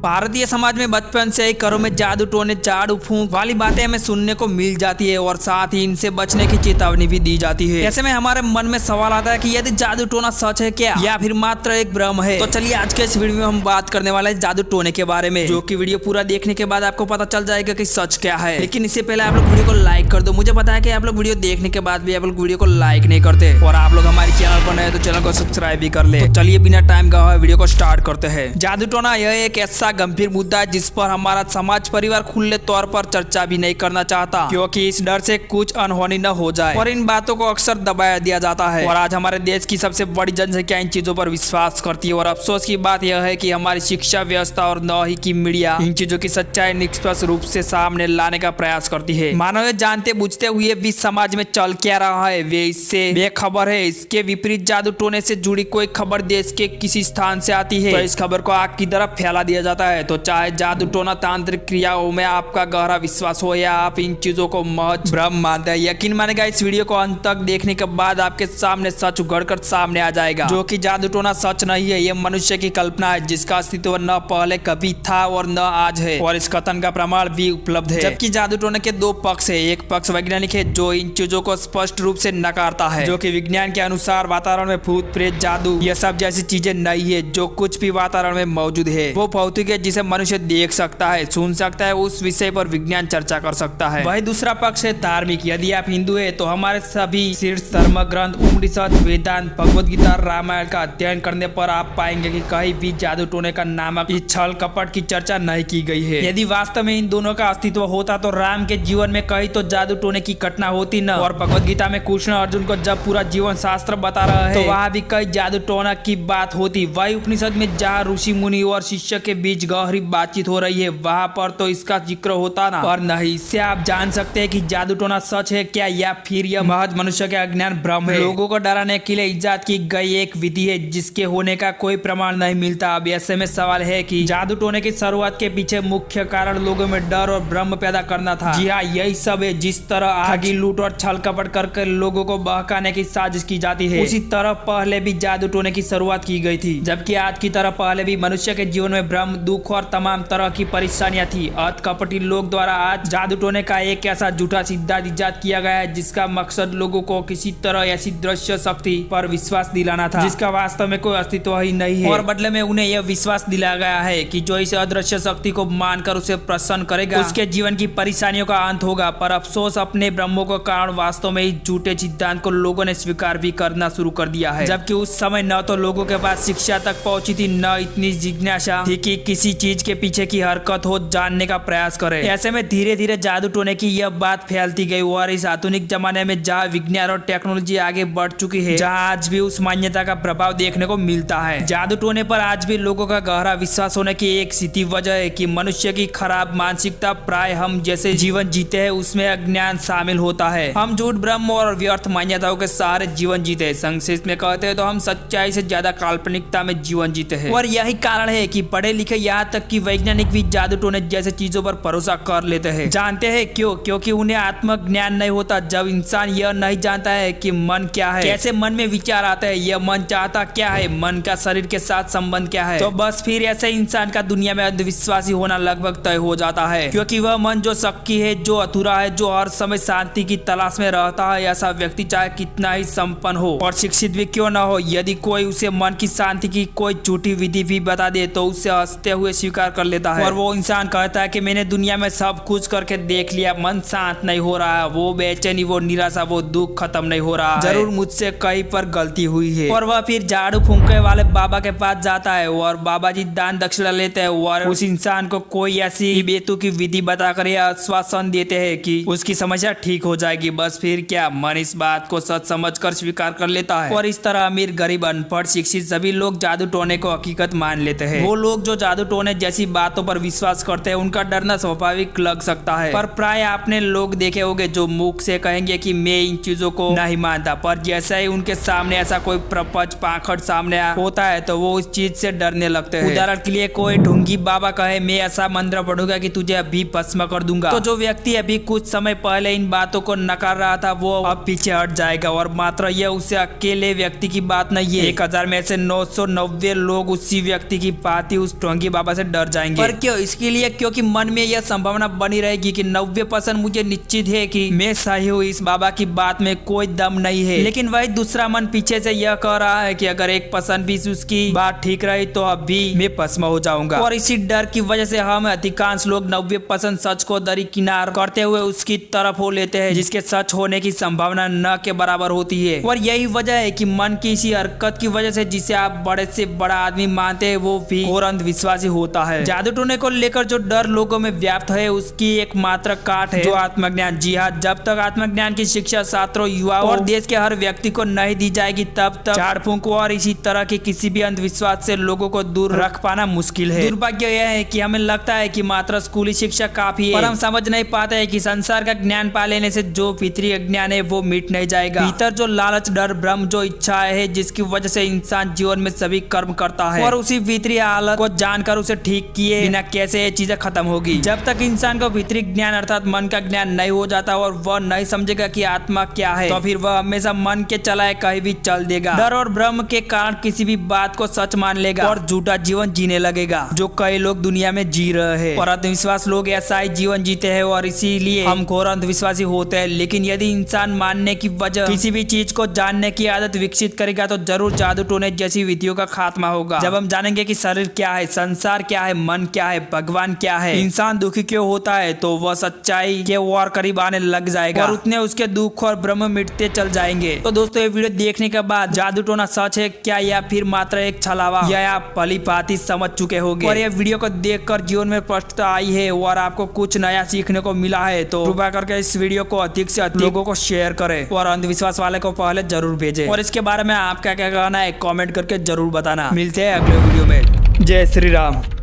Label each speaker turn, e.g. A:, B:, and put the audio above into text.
A: भारतीय समाज में बचपन से ही घरों में जादू टोने झाड़ू फूंक वाली बातें हमें सुनने को मिल जाती है और साथ ही इनसे बचने की चेतावनी भी दी जाती है। ऐसे में हमारे मन में सवाल आता है कि यदि जादू टोना सच है क्या या फिर मात्र एक भ्रम है। तो चलिए आज के इस वीडियो में हम बात करने वाले हैं जादू टोने के बारे में, जो कि वीडियो पूरा देखने के बाद आपको पता चल जाएगा कि सच क्या है। लेकिन इससे पहले आप लोग वीडियो को लाइक कर दो। मुझे पता है कि आप लोग वीडियो देखने के बाद भी आप लोग वीडियो को लाइक नहीं करते और आप लोग हमारे चैनल पर नए तो चैनल को सब्सक्राइब भी कर ले। तो चलिए बिना टाइम गवाए वीडियो को स्टार्ट करते हैं। जादू टोना यह एक ऐसा गंभीर मुद्दा है जिस पर हमारा समाज परिवार खुले तौर पर चर्चा भी नहीं करना चाहता, क्योंकि इस डर से कुछ अनहोनी न हो जाए और इन बातों को अक्सर दबाया दिया जाता है। और आज हमारे देश की सबसे बड़ी जनसंख्या इन चीजों पर विश्वास करती है और अफसोस की बात यह है कि हमारी शिक्षा व्यवस्था और न ही की मीडिया इन चीजों की सच्चाई निष्पक्ष रूप से सामने लाने का प्रयास करती है। मानो ये जानते बुझते हुए भी समाज में चल क्या रहा है वे इससे बेखबर है। इसके विपरीत जादू टोने से जुड़ी कोई खबर देश के किसी स्थान से आती है तो इस खबर को आग की तरफ फैला दिया जाता है। तो चाहे जादू टोना तांत्रिक क्रियाओं में आपका गहरा विश्वास हो या आप इन चीजों को महज भ्रम मानते हैं, यकीन मानेगा इस वीडियो को अंत तक देखने के बाद आपके सामने सच उघड़कर सामने आ जाएगा, जो कि जादू टोना सच नहीं है। ये मनुष्य की कल्पना है जिसका अस्तित्व न पहले कभी था और न आज है, और इस कथन का प्रमाण भी उपलब्ध है। जबकि जादू टोने के दो पक्ष है। एक पक्ष वैज्ञानिक है जो इन चीजों को स्पष्ट रूप से नकारता है, जो कि विज्ञान के अनुसार वातावरण में भूत प्रेत जादू ये सब जैसी चीजें नहीं है। जो कुछ भी वातावरण में मौजूद है वो भौतिक है, जिसे मनुष्य देख सकता है, सुन सकता है, उस विषय पर विज्ञान चर्चा कर सकता है। वही दूसरा पक्ष है धार्मिक। यदि आप हिंदू है तो हमारे सभी शीर्ष धर्म ग्रंथ उपनिषद, वेदांत, भगवद गीता, रामायण का अध्ययन करने पर आप पाएंगे कि कहीं भी जादू टोने का नामक इस छल कपट की चर्चा नहीं की गई है। यदि वास्तव में इन दोनों का अस्तित्व होता तो राम के जीवन में कहीं तो जादू टोने की घटना होती न, और भगवद गीता में कृष्ण अर्जुन को जब पूरा जीवन शास्त्र बता रहा है तो वहाँ भी कई जादू टोना की बात होती। वही उपनिषद में जहाँ ऋषि मुनि और शिष्य के बीच गहरी बातचीत हो रही है वहाँ पर तो इसका जिक्र होता ना, और नहीं। इससे आप जान सकते हैं कि जादू टोना सच है क्या या फिर यह महज मनुष्य के अज्ञान भ्रम है। लोगों को डराने के लिए इजाद की गई एक विधि है जिसके होने का कोई प्रमाण नहीं मिलता। अब ऐसे में सवाल है कि जादू टोने की शुरुआत के पीछे मुख्य कारण लोगों में डर और भ्रम पैदा करना था। जी हाँ, यही सब है। जिस तरह आगे लूट और छल कपट करके लोगों को बहकाने की साजिश की जाती है, उसी तरह पहले भी जादू टोने की शुरुआत की गई थी। जबकि आज की तरह पहले भी मनुष्य के जीवन में भ्रम, दुख और तमाम तरह की परेशानियां थी। कपटी लोग द्वारा आज जादू टोने का एक ऐसा झूठा सिद्धांत इजाद किया गया है जिसका मकसद लोगों को किसी तरह ऐसी दृश्य शक्ति पर विश्वास दिलाना था जिसका वास्तव में कोई अस्तित्व ही नहीं है, और बदले में उन्हें यह विश्वास दिलाया गया है कि जो इस अदृश्य शक्ति को मानकर उसे प्रसन्न करेगा उसके जीवन की परेशानियों का अंत होगा। पर अफसोस अपने भ्रमों के कारण वास्तव में इस झूठे सिद्धांत को लोगों ने स्वीकार भी करना शुरू कर दिया है। जबकि उस समय न तो लोगों के पास शिक्षा तक पहुंची थी, न इतनी जिज्ञासा थी कि किसी चीज के पीछे की हरकत हो जानने का प्रयास करे। ऐसे में धीरे धीरे जादू टोने की यह बात फैलती गई और इस आधुनिक जमाने में जहाँ विज्ञान और टेक्नोलॉजी आगे बढ़ चुकी है, जहाँ आज भी उस मान्यता का प्रभाव देखने को मिलता है। जादू टोने पर आज भी लोगों का गहरा विश्वास होने की एक सीधी वजह है कि मनुष्य की खराब मानसिकता, प्राय हम जैसे जीवन जीते हैं उसमें अज्ञान शामिल होता है। हम झूठ, भ्रम और व्यर्थ मान्यताओं के सहारे जीवन जीते हैं। संक्षेप में कहते हैं तो हम सच्चाई से ज्यादा काल्पनिकता में जीवन जीते हैं, और यही कारण है कि पढ़े लिखे यहाँ तक कि वैज्ञानिक भी जादू टोने जैसे चीजों पर भरोसा कर लेते हैं। जानते हैं क्यों? क्योंकि उन्हें आत्मज्ञान नहीं होता। जब इंसान यह नहीं जानता है कि मन क्या है, कैसे मन में विचार आता है, यह मन चाहता क्या है, मन का शरीर के साथ संबंध क्या है, तो बस फिर ऐसे इंसान का दुनिया में अंधविश्वासी होना लगभग तय हो जाता है। क्योंकि वह मन जो शक्की है, जो अधूरा है, जो हर समय शांति की तलाश में रहता है, ऐसा व्यक्ति चाहे कितना ही संपन्न हो और शिक्षित भी क्यों न हो, यदि कोई उसे मन की शांति की कोई झूठी विधि भी बता दे तो उसे हंसते हुए स्वीकार कर लेता है। और वो इंसान कहता है कि मैंने दुनिया में सब कुछ करके देख लिया, मन शांत नहीं हो रहा, वो बेचैनी, वो निराशा, वो दुख खत्म नहीं हो रहा, जरूर मुझसे कहीं पर गलती हुई है। और वह फिर झाड़ू फूंकने वाले बाबा के पास जाता है और बाबा जी दान दक्षिणा लेते हैं और उस इंसान को कोई ऐसी बेतुकी विधि बताकर यह आश्वासन देते हैं कि उसकी समस्या ठीक हो जाएगी। बस फिर क्या, मन इस बात को सच समझकर स्वीकार कर लेता है, और इस तरह अमीर, गरीब, अनपढ़, शिक्षित सभी लोग जादू टोने को हकीकत मान लेते हैं। वो लोग जो जादू टोने जैसी बातों पर विश्वास करते हैं उनका डरना स्वाभाविक लग सकता है, पर प्राय आपने लोग देखे होंगे जो मुख से कहेंगे कि मैं इन चीजों को नहीं मानता, पर जैसे ही उनके सामने ऐसा कोई प्रपंच पाखड़ सामने होता है तो वो उस चीज से डरने लगते हैं। उदाहरण के लिए कोई ढोंगी बाबा कहे मैं ऐसा मंत्र पढ़ूंगा कि तुझे अभी भस्म कर दूंगा, तो जो व्यक्ति अभी कुछ समय पहले इन बातों को नकार रहा था वो अब पीछे हट जाएगा। और मात्र यह उसे अकेले व्यक्ति की बात नहीं है, 1000 में से 990 लोग उसी व्यक्ति की बात ही उस ढोंगी बाबा से डर जाएंगे। पर क्यों? इसके लिए क्योंकि मन में यह संभावना बनी रहेगी कि 90% मुझे निश्चित है कि मैं सही हूँ, इस बाबा की बात में कोई दम नहीं है। लेकिन वही दूसरा मन पीछे से यह कह रहा है कि अगर 1% भी उसकी बात ठीक रही तो अब भी मैं भस्म हो जाऊंगा। और इसी डर की वजह से हम अधिकांश लोग 90% सच को दरकिनार करते हुए उसकी तरफ हो लेते हैं, जिसके सच होने की संभावना न के बराबर होती है। और यही वजह है कि मन की इसी हरकत की वजह से जिसे आप बड़े से बड़ा आदमी मानते हैं वो भी घोर अंधविश्वासी होता है। जादू टोने को लेकर जो डर लोगों में व्याप्त है उसकी एकमात्र काट है जो आत्मज्ञान। जी हाँ, जब तक आत्मज्ञान की शिक्षा छात्रों, युवाओं और देश के हर व्यक्ति को नहीं दी जाएगी तब तक झाड़ फूंक और इसी तरह के किसी भी अंधविश्वास से लोगों को दूर रख पाना मुश्किल है। दुर्भाग्य यह है कि हमें लगता है कि मात्र स्कूली शिक्षा काफी है, पर हम समझ नहीं पाते हैं कि संसार का ज्ञान पा लेने से जो भीतरी अज्ञान है वो मिट नहीं जाएगा। भीतर जो लालच, डर, भ्रम, जो इच्छाएं है जिसकी वजह से इंसान जीवन में सभी कर्म करता है और उसी भीतरी हालत को जानकर उसे ठीक किए बिना कैसे ये चीजें खत्म होगी। जब तक इंसान को भीतरी ज्ञान अर्थात मन का ज्ञान नहीं हो जाता और वह नहीं समझेगा कि आत्मा क्या है, तो फिर वह हमेशा मन के चलाए कहीं भी चल देगा। डर और भ्रम के कारण किसी भी बात को सच मान लेगा और झूठा जीवन जीने लगेगा, जो कई लोग दुनिया में जी रहे हैं। और अंधविश्वास लोग ऐसा ही जीवन जीते हैं और इसीलिए हम घोर अंधविश्वासी होते हैं। लेकिन यदि इंसान मानने की वजह किसी भी चीज को जानने की आदत विकसित करेगा तो जरूर जादू टोने जैसी विधियों का खात्मा होगा। जब हम जानेंगे कि शरीर क्या है, संसार क्या है, मन क्या है, भगवान क्या है, इंसान दुखी क्यों होता है, तो वह सच्चाई के और करीब आने लग जाएगा और उतने उसके दुख और भ्रम मिटते चल जाएंगे। तो दोस्तों, ये वीडियो देखने के बाद जादू टोना सच है क्या या फिर मात्र एक छलावा, यह आप भली भांति समझ चुके होंगे। और यह वीडियो को देखकर जीवन में स्पष्टता आई है और आपको कुछ नया सीखने को मिला है तो कृपया करके इस वीडियो को अधिक से अधिक लोगों को शेयर करें और अंधविश्वास वाले को पहले जरूर भेजें। और इसके बारे में आपका क्या कहना है कमेंट करके जरूर बताना। मिलते हैं अगले वीडियो में। जय श्री राम।